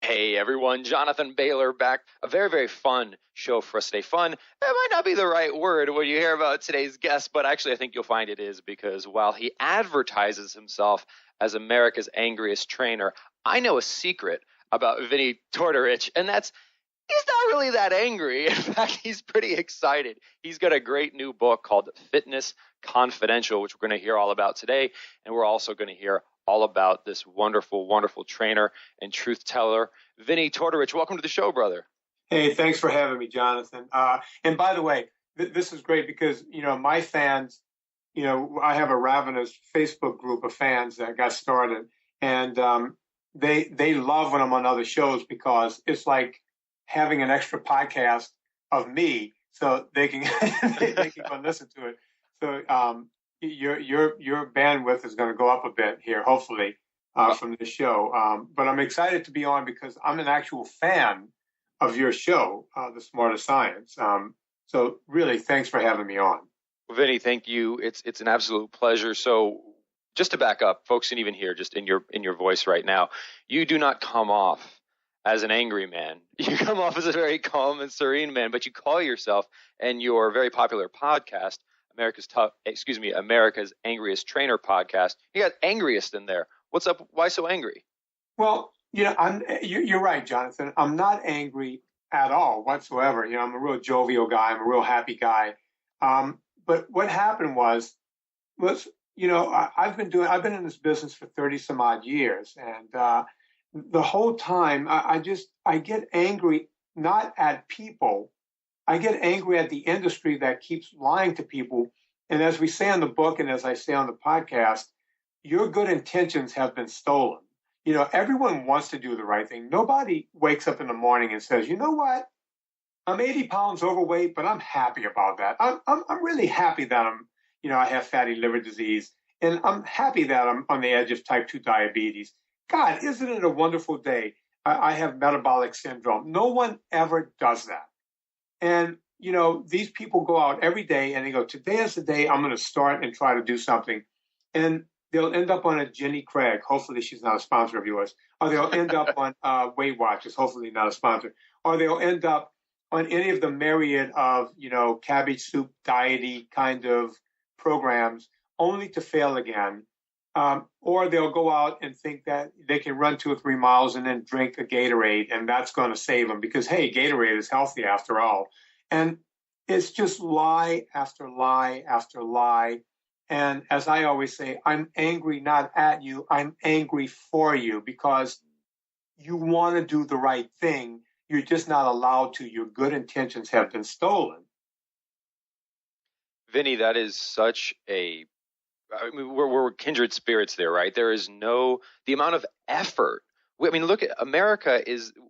Hey everyone, Jonathan Bailor back. A very, very fun show for us today. Fun, it might not be the right word when you hear about today's guest, but actually I think you'll find it is, because while he advertises himself as America's angriest trainer, I know a secret about Vinnie Tortorich, and that's he's not really that angry. In fact, he's pretty excited. He's got a great new book called Fitness Confidential, which we're going to hear all about today, and we're also going to hear all about this wonderful, wonderful trainer and truth teller, Vinnie Tortorich. Welcome to the show, brother. Hey, thanks for having me, Jonathan. And by the way, this is great because, my fans, I have a ravenous Facebook group of fans that got started, and they love when I'm on other shows because it's like having an extra podcast of me so they can they can go listen to it. So your bandwidth is going to go up a bit here, hopefully, from this show. But I'm excited to be on because I'm an actual fan of your show, The Smarter Science. So really, thanks for having me on. Vinnie, thank you. It's an absolute pleasure. So just to back up, folks can even hear just in your voice right now, you do not come off as an angry man. You come off as a very calm and serene man, but you call yourself and your very popular podcast, America's Angriest Trainer podcast. You got Angriest in there. What's up? Why so angry? Well, you're right, Jonathan. I'm not angry at all whatsoever. I'm a real jovial guy. I'm a real happy guy. But what happened was, I've been in this business for 30 some odd years, and the whole time I get angry not at people. I get angry at the industry that keeps lying to people. And as we say in the book, and as I say on the podcast, your good intentions have been stolen. Everyone wants to do the right thing. Nobody wakes up in the morning and says, you know what? I'm 80 pounds overweight, but I'm happy about that. I'm really happy that I have fatty liver disease, and I'm happy that I'm on the edge of type 2 diabetes. God, isn't it a wonderful day? I have metabolic syndrome. No one ever does that. And, these people go out every day and they go, today is the day I'm going to start and try to do something. And they'll end up on a Jenny Craig. Hopefully she's not a sponsor of yours. Or they'll end up on Weight Watchers. Hopefully not a sponsor. Or they'll end up on any of the myriad of, cabbage soup diety kind of programs only to fail again. Or they'll go out and think that they can run 2 or 3 miles and then drink a Gatorade, and that's going to save them because, hey, Gatorade is healthy after all. And it's just lie after lie after lie. And as I always say, I'm angry not at you, I'm angry for you because you want to do the right thing. You're just not allowed to. Your good intentions have been stolen. Vinnie, that is such we're kindred spirits there, right? There is the amount of effort. Look at America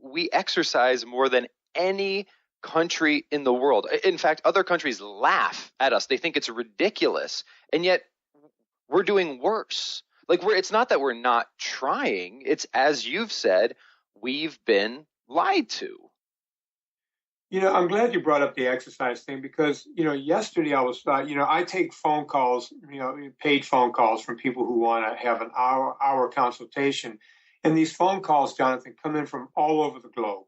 we exercise more than any country in the world. In fact, other countries laugh at us. They think it's ridiculous. And yet we're doing worse. It's not that we're not trying. It's, as you've said, we've been lied to. I'm glad you brought up the exercise thing because, yesterday I was, I take phone calls, paid phone calls from people who want to have an hour consultation. And these phone calls, Jonathan, come in from all over the globe.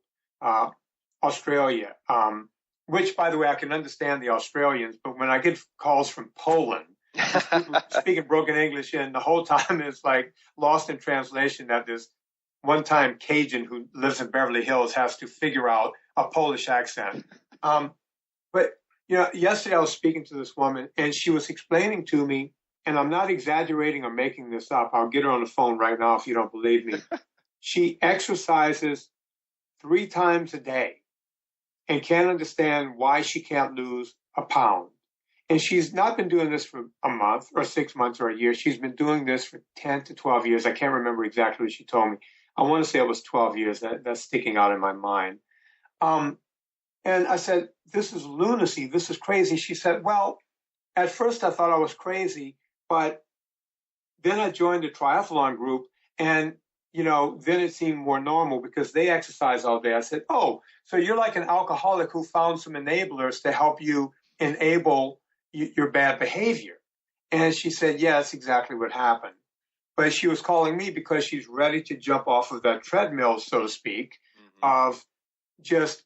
Australia, which, by the way, I can understand the Australians, but when I get calls from Poland, speaking broken English, and the whole time it's like lost in translation that this one-time Cajun who lives in Beverly Hills has to figure out a Polish accent. But yesterday I was speaking to this woman, and she was explaining to me, and I'm not exaggerating or making this up. I'll get her on the phone right now if you don't believe me. She exercises 3 times a day and can't understand why she can't lose a pound. And she's not been doing this for a month or 6 months or a year. She's been doing this for 10 to 12 years. I can't remember exactly what she told me. I want to say it was 12 years. That's sticking out in my mind. And I said, this is lunacy. This is crazy. She said, well, at first I thought I was crazy, but then I joined a triathlon group and then it seemed more normal because they exercise all day. I said, oh, so you're like an alcoholic who found some enablers to help you enable your bad behavior. And she said, yeah, that's exactly what happened. but she was calling me because she's ready to jump off of that treadmill, so to speak, of just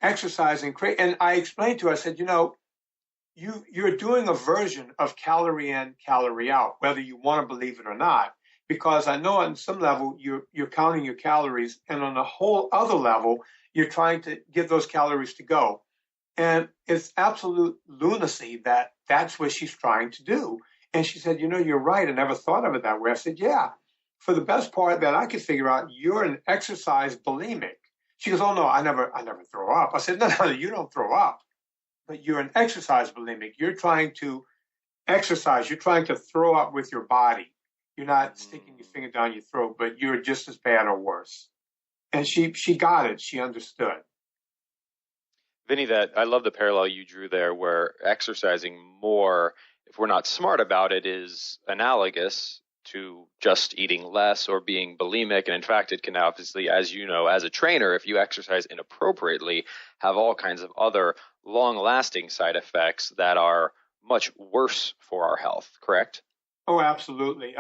exercising. And I explained to her, I said, you're doing a version of calorie in, calorie out, whether you want to believe it or not, because I know on some level you're counting your calories, and on a whole other level, you're trying to get those calories to go. And it's absolute lunacy that that's what she's trying to do. And she said, you're right. I never thought of it that way. I said, yeah, for the best part that I could figure out, you're an exercise bulimic. She goes, oh, no, I never throw up. I said, no, you don't throw up, but you're an exercise bulimic. You're trying to exercise. You're trying to throw up with your body. You're not sticking your finger down your throat, but you're just as bad or worse. And she got it. She understood. Vinnie, I love the parallel you drew there, where exercising more, if we're not smart about it, is analogous to just eating less or being bulimic. And in fact, it can obviously, as you know, as a trainer, if you exercise inappropriately, have all kinds of other long-lasting side effects that are much worse for our health, correct? Oh, absolutely.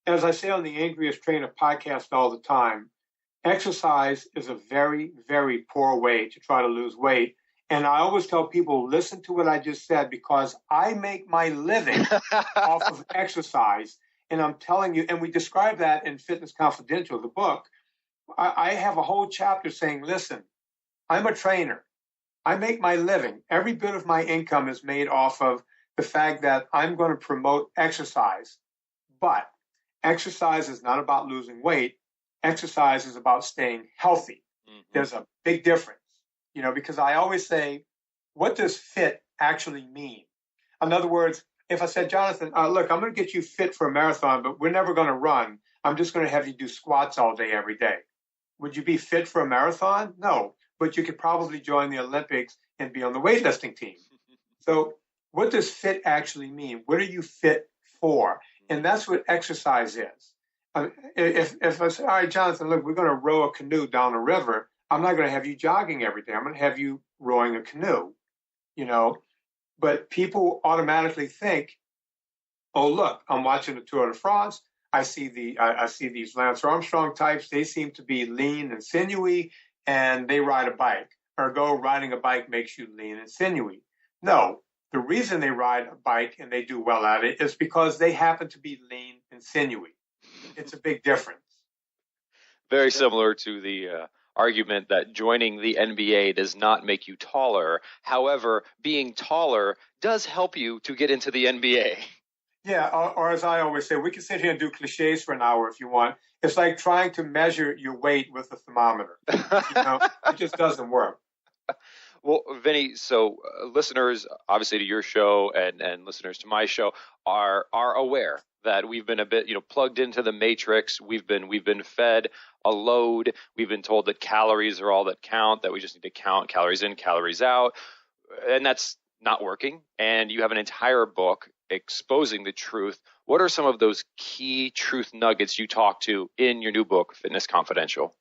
As I say on the Angriest Trainer podcast all the time, exercise is a very, very poor way to try to lose weight. And I always tell people, listen to what I just said, because I make my living off of exercise. And I'm telling you, and we describe that in Fitness Confidential, the book. I have a whole chapter saying, listen, I'm a trainer. I make my living. Every bit of my income is made off of the fact that I'm going to promote exercise. But exercise is not about losing weight. Exercise is about staying healthy. There's a big difference, because I always say, what does fit actually mean? In other words, if I said, Jonathan, look, I'm going to get you fit for a marathon, but we're never going to run. I'm just going to have you do squats all day, every day. Would you be fit for a marathon? No, but you could probably join the Olympics and be on the weightlifting team. So what does fit actually mean? What are you fit for? And that's what exercise is. If I say, all right, Jonathan, look, we're going to row a canoe down a river, I'm not going to have you jogging every day. I'm going to have you rowing a canoe, But people automatically think, oh, look, I'm watching the Tour de France. I see these Lance Armstrong types. They seem to be lean and sinewy, and they ride a bike. Ergo, riding a bike makes you lean and sinewy. No, the reason they ride a bike and they do well at it is because they happen to be lean and sinewy. It's a big difference. Very similar to the argument that joining the NBA does not make you taller. However, being taller does help you to get into the NBA. Yeah, or as I always say, we can sit here and do cliches for an hour if you want. It's like trying to measure your weight with a thermometer. It just doesn't work. Well, Vinnie, so listeners, obviously to your show and listeners to my show are aware that we've been a bit, plugged into the matrix. We've been fed a load. We've been told that calories are all that count, that we just need to count calories in, calories out. And that's not working. And you have an entire book exposing the truth. What are some of those key truth nuggets you talk to in your new book, Fitness Confidential?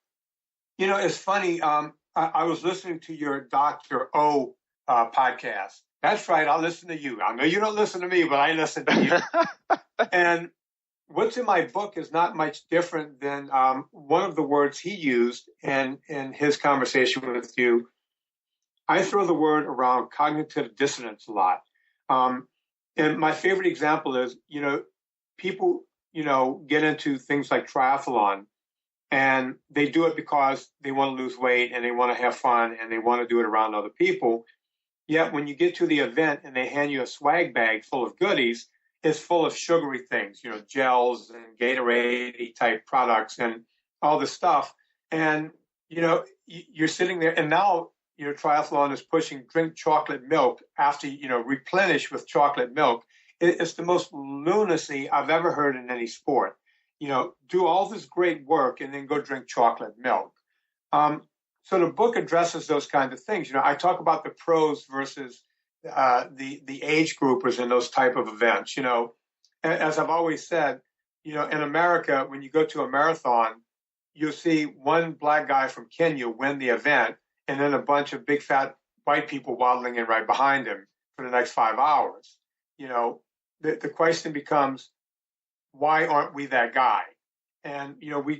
It's funny. I was listening to your Dr. O podcast. That's right. I'll listen to you. I know you don't listen to me, but I listen to you. And what's in my book is not much different than one of the words he used in his conversation with you. I throw the word around cognitive dissonance a lot. And my favorite example is, people, get into things like triathlon, and they do it because they want to lose weight and they want to have fun and they want to do it around other people. Yet when you get to the event and they hand you a swag bag full of goodies, it's full of sugary things, gels and Gatorade type products and all this stuff. And, you're sitting there, and now, triathlon is pushing drink chocolate milk after, replenish with chocolate milk. It's the most lunacy I've ever heard in any sport. Do all this great work and then go drink chocolate milk. So the book addresses those kinds of things. I talk about the pros versus the age groupers in those type of events. As I've always said, in America, when you go to a marathon, you'll see one black guy from Kenya win the event, and then a bunch of big fat white people waddling in right behind him for the next 5 hours. The question becomes, why aren't we that guy? And,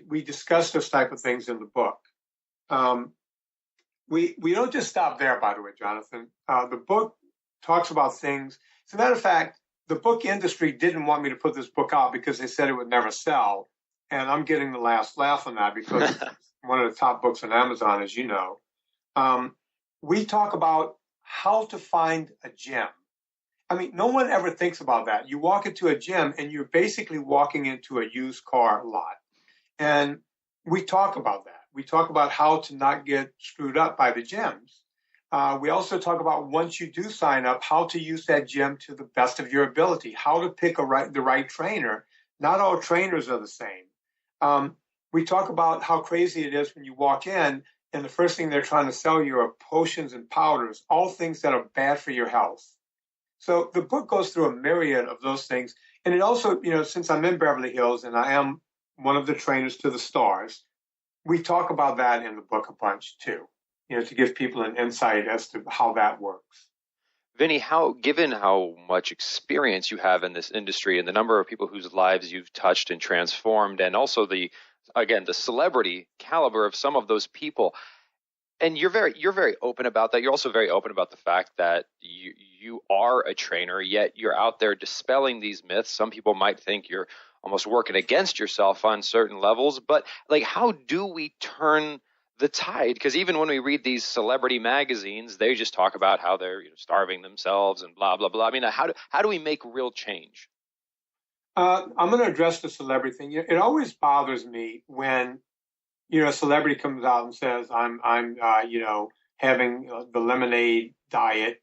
we discuss those type of things in the book. We don't just stop there, by the way, Jonathan. The book talks about things. As a matter of fact, the book industry didn't want me to put this book out because they said it would never sell. And I'm getting the last laugh on that because it's one of the top books on Amazon, as you know. We talk about how to find a gem. I mean, no one ever thinks about that. You walk into a gym and you're basically walking into a used car lot. And we talk about that. We talk about how to not get screwed up by the gyms. We also talk about once you do sign up, how to use that gym to the best of your ability, how to pick the right trainer. Not all trainers are the same. We talk about how crazy it is when you walk in and the first thing they're trying to sell you are potions and powders, all things that are bad for your health. So the book goes through a myriad of those things. And it also, since I'm in Beverly Hills and I am one of the trainers to the stars, we talk about that in the book a bunch too, to give people an insight as to how that works. Vinnie, given how much experience you have in this industry and the number of people whose lives you've touched and transformed, and also the celebrity caliber of some of those people, and you're very open about that. You're also very open about the fact that you are a trainer, yet you're out there dispelling these myths. Some people might think you're almost working against yourself on certain levels, but how do we turn the tide? Because even when we read these celebrity magazines, they just talk about how they're starving themselves and blah, blah, blah. I mean, how do we make real change? I'm going to address the celebrity thing. It always bothers me when, a celebrity comes out and says, I'm having the lemonade diet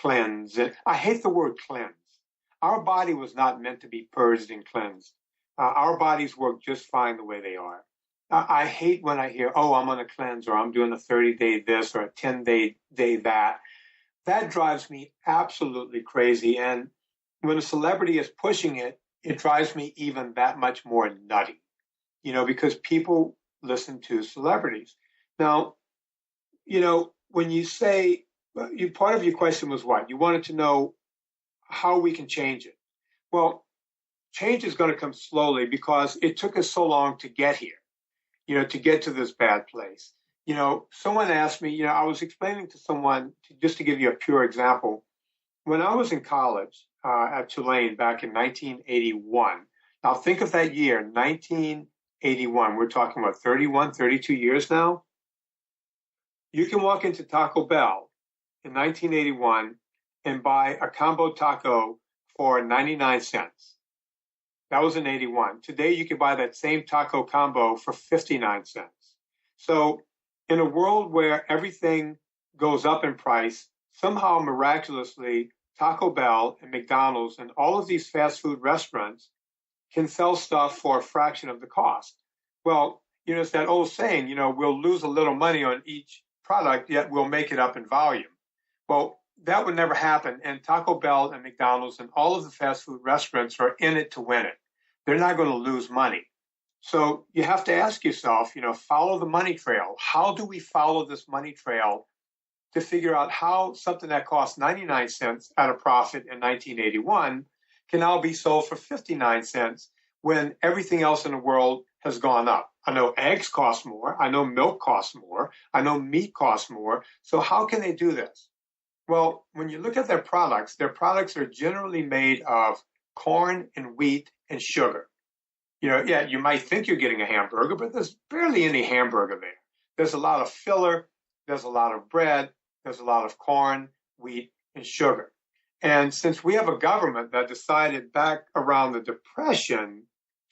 cleanse. I hate the word cleanse. Our body was not meant to be purged and cleansed. Our bodies work just fine the way they are. I hate when I hear, I'm on a cleanse, or I'm doing a 30-day this or a 10-day that. That drives me absolutely crazy. And when a celebrity is pushing it, it drives me even that much more nutty, because people listen to celebrities. Now, when you say, part of your question was what? You wanted to know how we can change it. Well, change is going to come slowly because it took us so long to get here, to get to this bad place. Someone asked me, I was explaining to someone, just to give you a pure example, when I was in college at Tulane back in 1981, now think of that year, 1981, we're talking about 31, 32 years now. You can walk into Taco Bell in 1981 and buy a combo taco for 99 cents. That was in 81. Today, you can buy that same taco combo for 59 cents. So in a world where everything goes up in price, somehow miraculously, Taco Bell and McDonald's and all of these fast food restaurants can sell stuff for a fraction of the cost. Well, it's that old saying, we'll lose a little money on each product, yet we'll make it up in volume. Well, that would never happen. And Taco Bell and McDonald's and all of the fast food restaurants are in it to win it. They're not going to lose money. So you have to ask yourself, follow the money trail. How do we follow this money trail to figure out how something that cost 99 cents at a profit in 1981 can now be sold for 59 cents when everything else in the world has gone up? I know eggs cost more. I know milk costs more. I know meat costs more. So how can they do this? Well, when you look at their products are generally made of corn and wheat and sugar. You might think you're getting a hamburger, but there's barely any hamburger there. There's a lot of filler. There's a lot of bread. There's a lot of corn, wheat, and sugar. And since we have a government that decided back around the Depression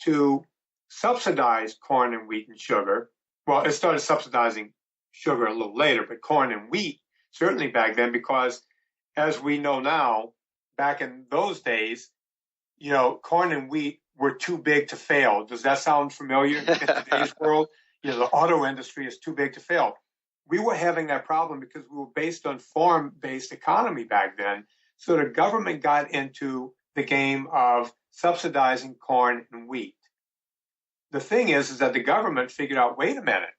to subsidize corn and wheat and sugar, well, it started subsidizing sugar a little later, but corn and wheat certainly back then, because as we know now, back in those days, corn and wheat were too big to fail. Does that sound familiar in today's world? The auto industry is too big to fail. We were having that problem because we were based on farm-based economy back then. So the government got into the game of subsidizing corn and wheat. The thing is that the government figured out, wait a minute,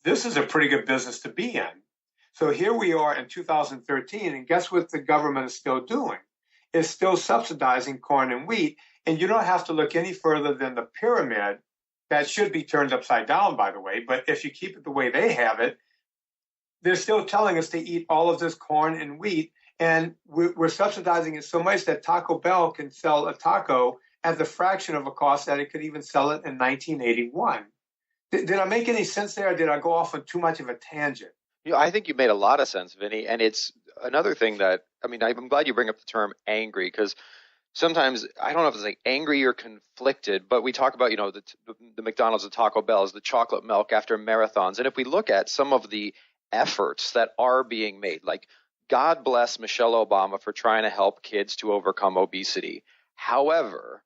this is a pretty good business to be in. So here we are in 2013, and guess what the government is still doing? It's still subsidizing corn and wheat. And you don't have to look any further than the pyramid that should be turned upside down, by the way. But if you keep it the way they have it, they're still telling us to eat all of this corn and wheat. And we're subsidizing it so much that Taco Bell can sell a taco at the fraction of a cost that it could even sell it in 1981. Did I make any sense there? Or did I go off on too much of a tangent? I think you made a lot of sense, Vinny. And it's another thing that, I'm glad you bring up the term angry, because sometimes, I don't know if it's like angry or conflicted, but we talk about, the McDonald's and Taco Bell's, the chocolate milk after marathons. And if we look at some of the efforts that are being made, like God bless Michelle Obama for trying to help kids to overcome obesity. However,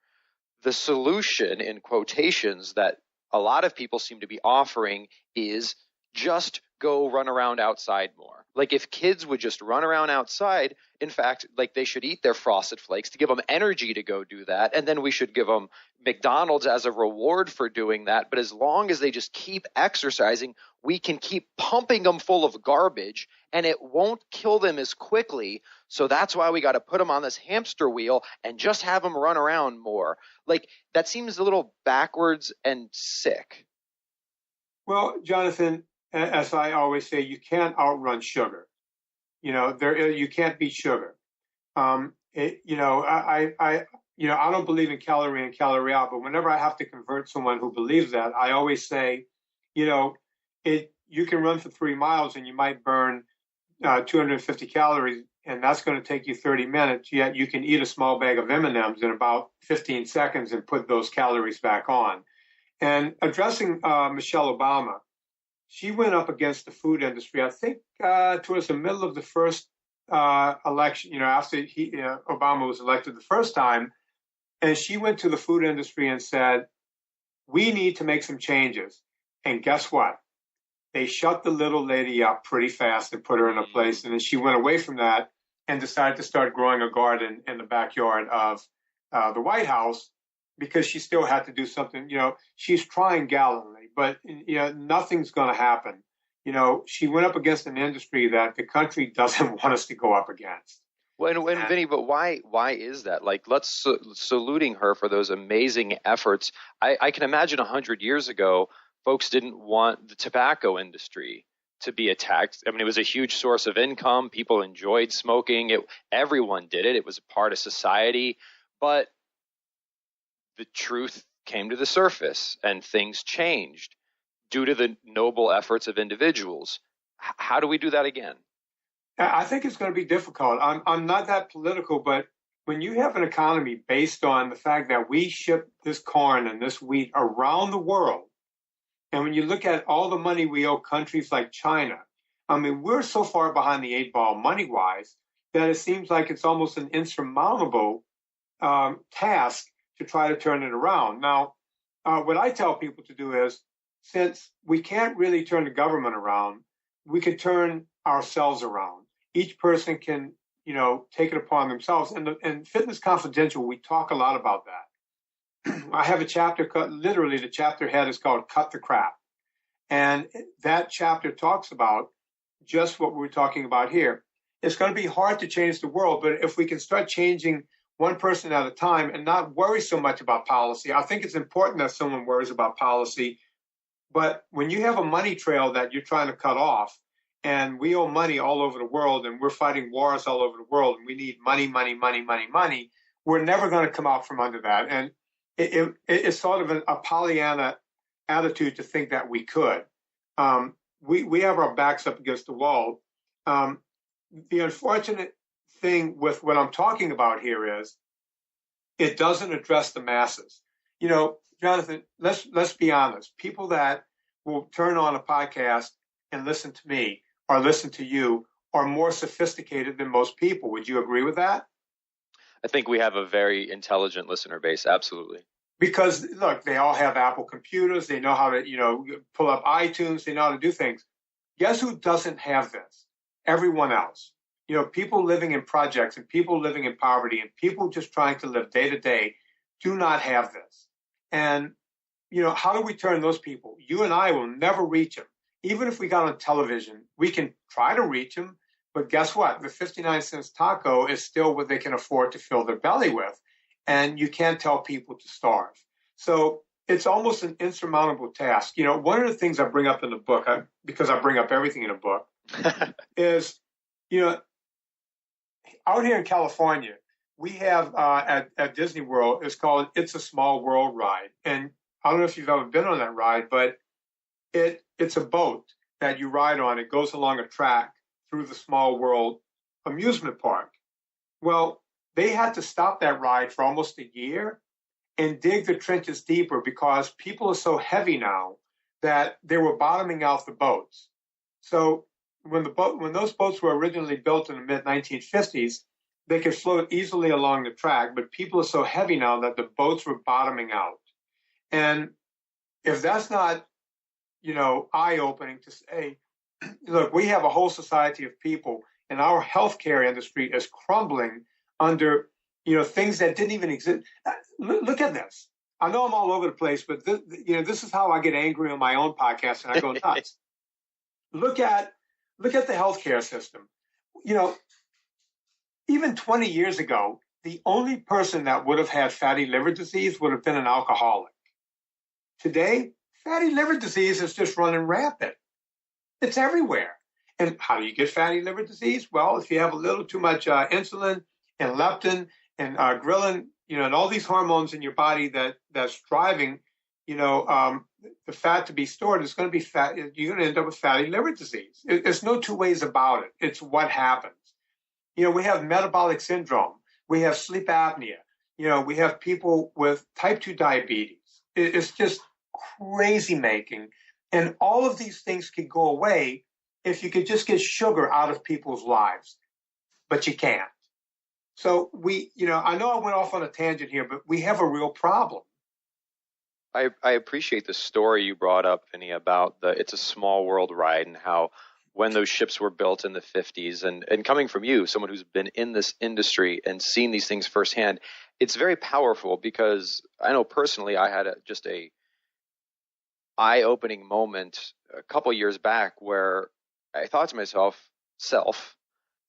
the solution, in quotations, that a lot of people seem to be offering is just go run around outside more. Like if kids would just run around outside, in fact, like they should eat their Frosted Flakes to give them energy to go do that. And then we should give them McDonald's as a reward for doing that. But as long as they just keep exercising, we can keep pumping them full of garbage and it won't kill them as quickly. So that's why we got to put them on this hamster wheel and just have them run around more. Like that seems a little backwards and sick. Well, Jonathan, as I always say, you can't outrun sugar. You can't beat sugar. I don't believe in calorie in, calorie out, but whenever I have to convert someone who believes that, I always say, you can run for 3 miles and you might burn 250 calories, and that's going to take you 30 minutes. Yet you can eat a small bag of M&Ms in about 15 seconds and put those calories back on. And addressing Michelle Obama, she went up against the food industry, I think, towards the middle of the first election, after Obama was elected the first time. And she went to the food industry and said, we need to make some changes. And guess what? They shut the little lady up pretty fast and put her in a place. And then she went away from that and decided to start growing a garden in the backyard of the White House, because she still had to do something. She's trying gallantly, but nothing's going to happen. She went up against an industry that the country doesn't want us to go up against. Well, and Vinny, but why is that? Like, let's saluting her for those amazing efforts. I can imagine 100 years ago, folks didn't want the tobacco industry to be attacked. It was a huge source of income. People enjoyed smoking. Everyone did it. It was a part of society. But the truth came to the surface and things changed due to the noble efforts of individuals. How do we do that again? I think it's going to be difficult. I'm not that political, but when you have an economy based on the fact that we ship this corn and this wheat around the world, and when you look at all the money we owe countries like China, we're so far behind the 8 ball money-wise that it seems like it's almost an insurmountable task to try to turn it around. Now, what I tell people to do is, since we can't really turn the government around, we can turn ourselves around. Each person can, take it upon themselves. And Fitness Confidential, we talk a lot about that. I have a chapter, literally the chapter head is called Cut the Crap. And that chapter talks about just what we're talking about here. It's going to be hard to change the world, but if we can start changing one person at a time and not worry so much about policy. I think it's important that someone worries about policy, but when you have a money trail that you're trying to cut off, and we owe money all over the world, and we're fighting wars all over the world, and we need money, we're never going to come out from under that. And it's sort of a Pollyanna attitude to think that we could. We have our backs up against the wall. The unfortunate thing with what I'm talking about here is it doesn't address the masses. Jonathan, let's be honest. People that will turn on a podcast and listen to me or listen to you are more sophisticated than most people. Would you agree with that? I think we have a very intelligent listener base. Absolutely. Because look, they all have Apple computers. They know how to, pull up iTunes. They know how to do things. Guess who doesn't have this? Everyone else. People living in projects and people living in poverty and people just trying to live day to day do not have this. And, how do we turn those people? You and I will never reach them. Even if we got on television, we can try to reach them. But guess what? The 59 cents taco is still what they can afford to fill their belly with. and you can't tell people to starve. So it's almost an insurmountable task. One of the things I bring up in the book, because I bring up everything in the book, is, out here in California, we have at Disney World, it's called It's a Small World ride. And I don't know if you've ever been on that ride, but it's a boat that you ride on. It goes along a track through the Small World amusement park. Well, they had to stop that ride for almost a year and dig the trenches deeper because people are so heavy now that they were bottoming out the boats. So when those boats were originally built in the mid-1950s, they could float easily along the track, but people are so heavy now that the boats were bottoming out. And if that's not, eye-opening to say, look, we have a whole society of people, and our healthcare industry is crumbling under, things that didn't even exist. Look at this. I know I'm all over the place, but this is how I get angry on my own podcast, and I go nuts. Look at the healthcare system. Even 20 years ago, the only person that would have had fatty liver disease would have been an alcoholic. Today, fatty liver disease is just running rampant. It's everywhere. And how do you get fatty liver disease? Well, if you have a little too much insulin and leptin and ghrelin, and all these hormones in your body that's driving, the fat to be stored, it's going to be fat. You're going to end up with fatty liver disease. There's no two ways about it. It's what happens. We have metabolic syndrome. We have sleep apnea. We have people with type 2 diabetes. It's just crazy making. And all of these things could go away if you could just get sugar out of people's lives. But you can't. So I know I went off on a tangent here, but we have a real problem. I appreciate the story you brought up, Vinnie, about It's a Small World ride and how when those ships were built in the 50s and coming from you, someone who's been in this industry and seen these things firsthand, it's very powerful because I know personally I had just a eye-opening moment a couple years back where I thought to myself,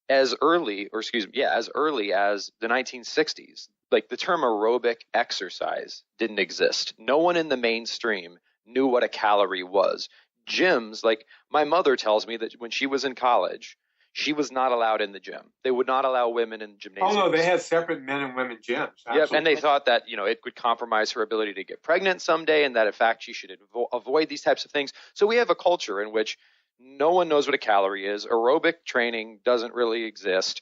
as early as the 1960s, like the term aerobic exercise didn't exist. No one in the mainstream knew what a calorie was. Gyms, like my mother tells me that when she was in college, she was not allowed in the gym. They would not allow women in gymnasiums. Oh, no, they had separate men and women gyms. Yep, and they thought that, it could compromise her ability to get pregnant someday and that, in fact, she should avoid these types of things. So we have a culture in which no one knows what a calorie is. Aerobic training doesn't really exist.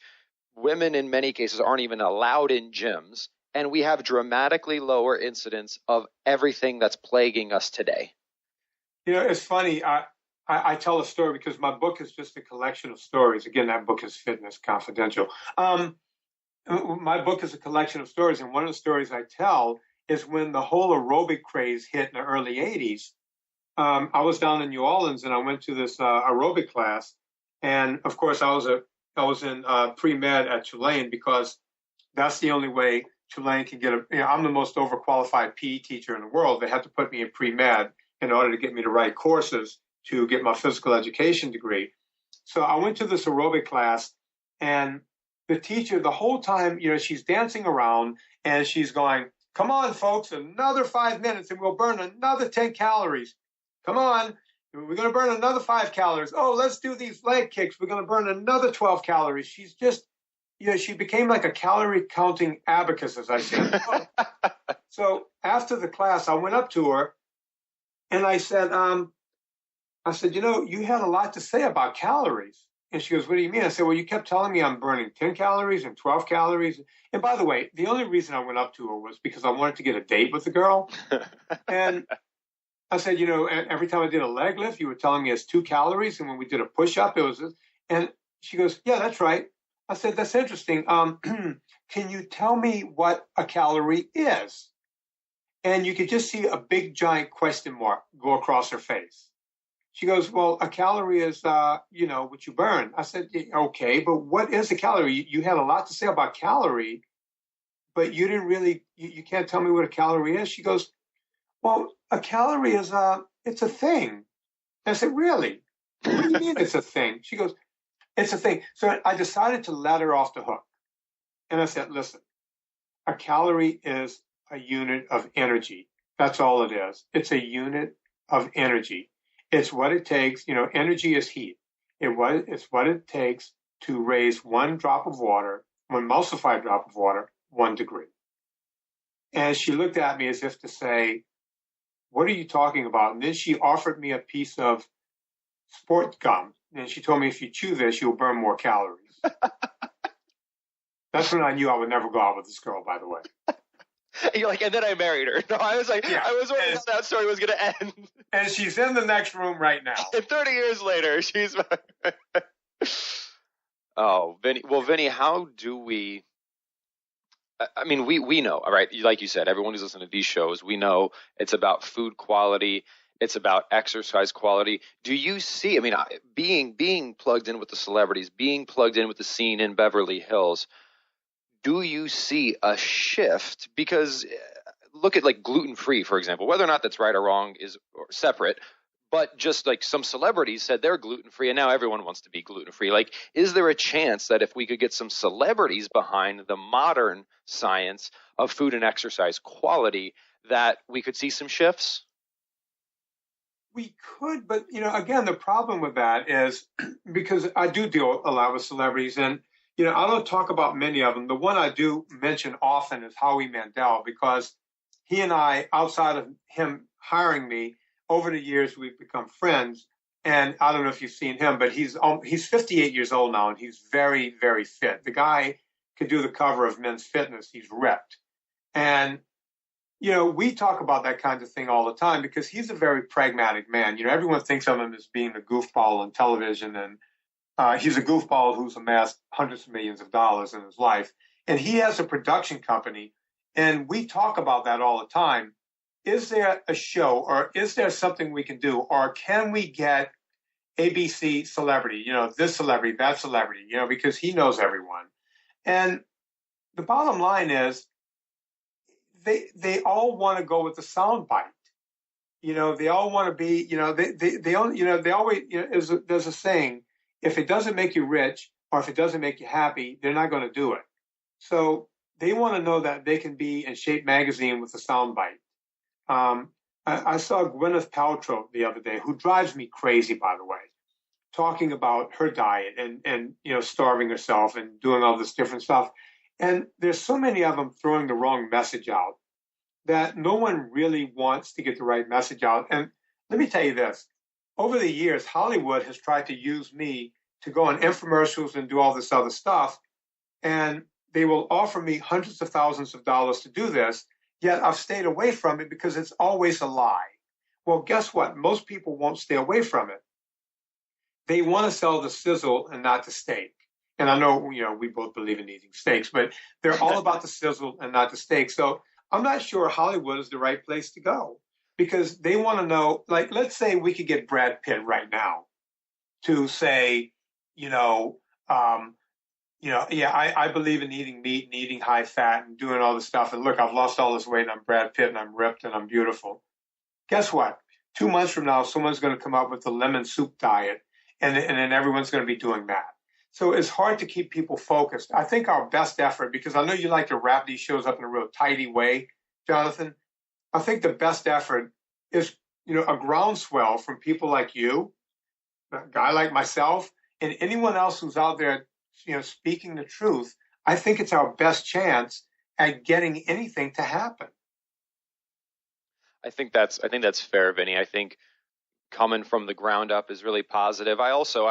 Women, in many cases, aren't even allowed in gyms. And we have dramatically lower incidence of everything that's plaguing us today. It's funny. I tell a story because my book is just a collection of stories. Again, that book is Fitness Confidential. My book is a collection of stories. And one of the stories I tell is when the whole aerobic craze hit in the early 80s. I was down in New Orleans and I went to this aerobic class. And of course, I was in pre-med at Tulane because that's the only way Tulane can get I'm the most overqualified PE teacher in the world. They had to put me in pre-med in order to get me the right courses to get my physical education degree. So I went to this aerobic class and the teacher, the whole time, she's dancing around and she's going, come on, folks, another 5 minutes and we'll burn another 10 calories. Come on, we're going to burn another 5 calories. Oh, let's do these leg kicks. We're going to burn another 12 calories. She's just, she became like a calorie counting abacus, as I said. So after the class, I went up to her and I said, you had a lot to say about calories. And she goes, what do you mean? I said, well, you kept telling me I'm burning 10 calories and 12 calories. And by the way, the only reason I went up to her was because I wanted to get a date with the girl. And I said, every time I did a leg lift, you were telling me it's 2 calories. And when we did a push-up, it was this. And she goes, yeah, that's right. I said, that's interesting. Can you tell me what a calorie is? And you could just see a big, giant question mark go across her face. She goes, well, a calorie is, what you burn. I said, okay, but what is a calorie? You had a lot to say about calorie, but you didn't really, you can't tell me what a calorie is. She goes, well, a calorie is, it's a thing. I said, really? What do you mean it's a thing? She goes, it's a thing. So I decided to let her off the hook. And I said, listen, a calorie is a unit of energy. That's all it is. It's a unit of energy. It's what it takes. Energy is heat. It's what it takes to raise one emulsified drop of water, 1 degree. And she looked at me as if to say, what are you talking about? And then she offered me a piece of sport gum. And she told me, if you chew this, you'll burn more calories. That's when I knew I would never go out with this girl, by the way. You're like, and then I married her. No, I was like, yeah. I was wondering how that story was going to end. And she's in the next room right now. And 30 years later, she's... Oh, Vinnie. Well, Vinnie, how do we... I mean, we know, all right? Like you said, everyone who's listening to these shows, we know it's about food quality. It's about exercise quality. Do you see, I mean, being plugged in with the celebrities, being plugged in with the scene in Beverly Hills, do you see a shift? Because look at like gluten-free, for example, whether or not that's right or wrong is separate, but just like some celebrities said they're gluten-free and now everyone wants to be gluten-free. Like, is there a chance that if we could get some celebrities behind the modern science of food and exercise quality, that we could see some shifts? We could, but, again, the problem with that is because I do deal a lot with celebrities and, I don't talk about many of them. The one I do mention often is Howie Mandel, because he and I, outside of him hiring me, over the years, we've become friends. And I don't know if you've seen him, but he's 58 years old now, and he's very, very fit. The guy could do the cover of Men's Fitness. He's ripped. And, we talk about that kind of thing all the time because he's a very pragmatic man. Everyone thinks of him as being a goofball on television, and he's a goofball who's amassed hundreds of millions of dollars in his life. And he has a production company, and we talk about that all the time. Is there a show, or is there something we can do, or can we get ABC celebrity, this celebrity, that celebrity, because he knows everyone. And the bottom line is they all want to go with the sound bite. They all want to be, they always, there's a saying, if it doesn't make you rich or if it doesn't make you happy, they're not going to do it. So they want to know that they can be in Shape magazine with a sound bite. I saw Gwyneth Paltrow the other day, who drives me crazy, by the way, talking about her diet and starving herself and doing all this different stuff. And there's so many of them throwing the wrong message out that no one really wants to get the right message out. And let me tell you this. Over the years, Hollywood has tried to use me to go on infomercials and do all this other stuff. And they will offer me hundreds of thousands of dollars to do this. Yet I've stayed away from it because it's always a lie. Well, guess what? Most people won't stay away from it. They want to sell the sizzle and not the steak. And I know, we both believe in eating steaks, but they're all about the sizzle and not the steak. So I'm not sure Hollywood is the right place to go because they want to know, like, let's say we could get Brad Pitt right now to say, I believe in eating meat and eating high fat and doing all this stuff. And look, I've lost all this weight and I'm Brad Pitt and I'm ripped and I'm beautiful. Guess what? 2 months from now, someone's going to come up with the lemon soup diet and then everyone's going to be doing that. So it's hard to keep people focused. I think our best effort, because I know you like to wrap these shows up in a real tidy way, Jonathan, I think the best effort is, a groundswell from people like you, a guy like myself, and anyone else who's out there speaking the truth. I think it's our best chance at getting anything to happen. I think that's fair, Vinnie. I think coming from the ground up is really positive. I also,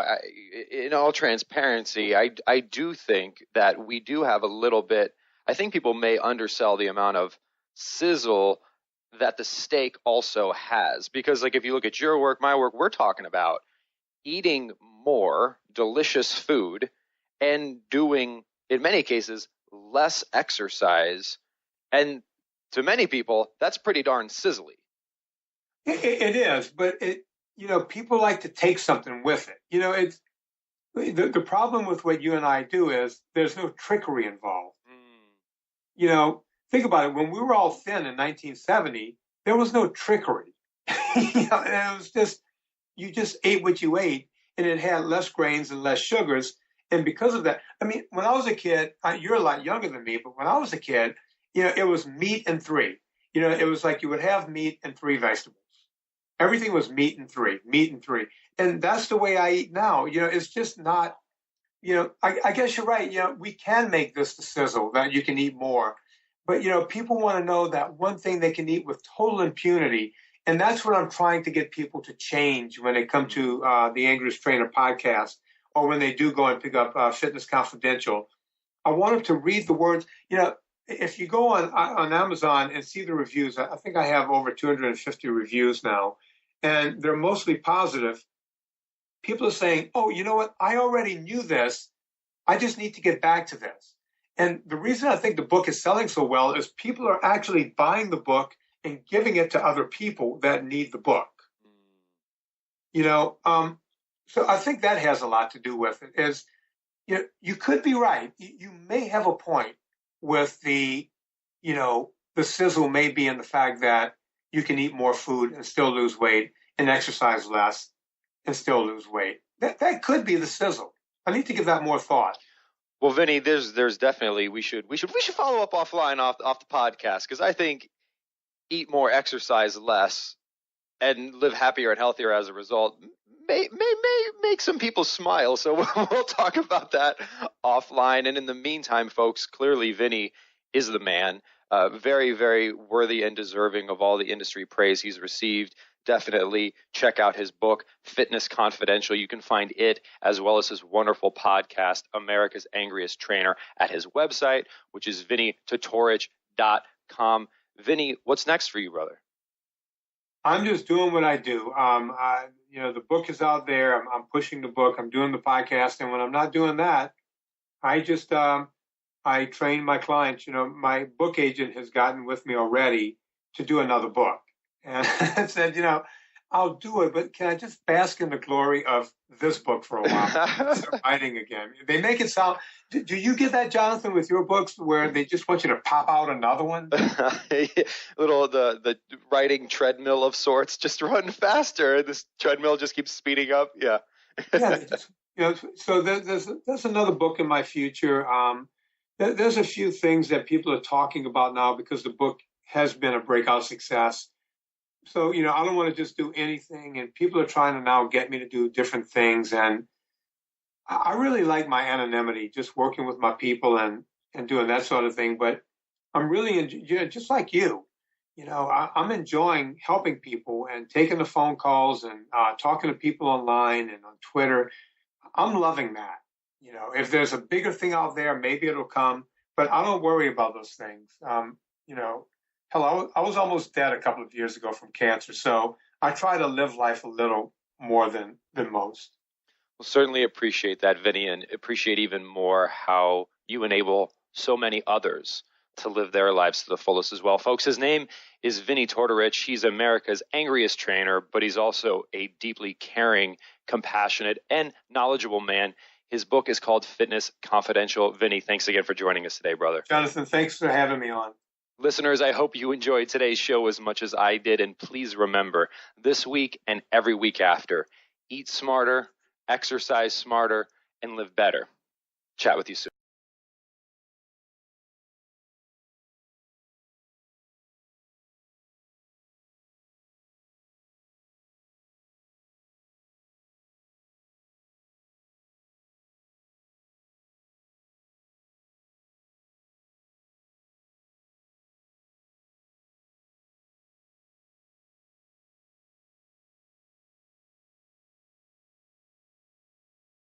in all transparency, I do think that we do have a little bit. I think people may undersell the amount of sizzle that the steak also has, because like if you look at your work, my work, we're talking about eating more delicious food and doing, in many cases, less exercise. And to many people, that's pretty darn sizzly. It is, but people like to take something with it. It's the problem with what you and I do is there's no trickery involved. Think about it. When we were all thin in 1970, there was no trickery. It was just, you just ate what you ate, and it had less grains and less sugars. And because of that, I mean, when I was a kid, you're a lot younger than me, but when I was a kid, it was meat and three. It was like you would have meat and three vegetables. Everything was meat and three, meat and three. And that's the way I eat now. It's just not, I guess you're right. We can make this the sizzle that you can eat more. But, people want to know that one thing they can eat with total impunity. And that's what I'm trying to get people to change when they come to the Angriest Trainer podcast, or when they do go and pick up Fitness Confidential. I want them to read the words. If you go on Amazon and see the reviews, I think I have over 250 reviews now, and they're mostly positive. People are saying, oh, you know what? I already knew this. I just need to get back to this. And the reason I think the book is selling so well is people are actually buying the book and giving it to other people that need the book. So I think that has a lot to do with it. Is you could be right. You may have a point with the sizzle may be in the fact that you can eat more food and still lose weight, and exercise less and still lose weight. That could be the sizzle. I need to give that more thought. Well, Vinnie, there's definitely we should follow up offline off the podcast, because I think eat more, exercise less, and live happier and healthier as a result may make some people smile. So we'll talk about that offline. And in the meantime, folks, clearly Vinnie is the man. Very, very worthy and deserving of all the industry praise he's received. Definitely check out his book, Fitness Confidential. You can find it, as well as his wonderful podcast, America's Angriest Trainer, at his website, which is VinnieTortorich.com. Vinnie, what's next for you, brother? I'm just doing what I do. The book is out there. I'm pushing the book. I'm doing the podcast. And when I'm not doing that, I just I train my clients. My book agent has gotten with me already to do another book. And I said, I'll do it, but can I just bask in the glory of this book for a while? Start writing again. They make it sound. Do you get that, Jonathan, with your books, where they just want you to pop out another one? Little the writing treadmill of sorts, just run faster. This treadmill just keeps speeding up. Yeah. So there's another book in my future. There's a few things that people are talking about now because the book has been a breakout success. So, I don't want to just do anything, and people are trying to now get me to do different things. And I really like my anonymity, just working with my people and doing that sort of thing. But I'm really, just like you, I'm enjoying helping people and taking the phone calls and talking to people online and on Twitter. I'm loving that. If there's a bigger thing out there, maybe it'll come, but I don't worry about those things. Hell, I was almost dead a couple of years ago from cancer, so I try to live life a little more than most. Well, certainly appreciate that, Vinnie, and appreciate even more how you enable so many others to live their lives to the fullest as well. Folks, his name is Vinnie Tortorich. He's America's Angriest Trainer, but he's also a deeply caring, compassionate, and knowledgeable man. His book is called Fitness Confidential. Vinnie, thanks again for joining us today, brother. Jonathan, thanks for having me on. Listeners, I hope you enjoyed today's show as much as I did. And please remember, this week and every week after, eat smarter, exercise smarter, and live better. Chat with you soon.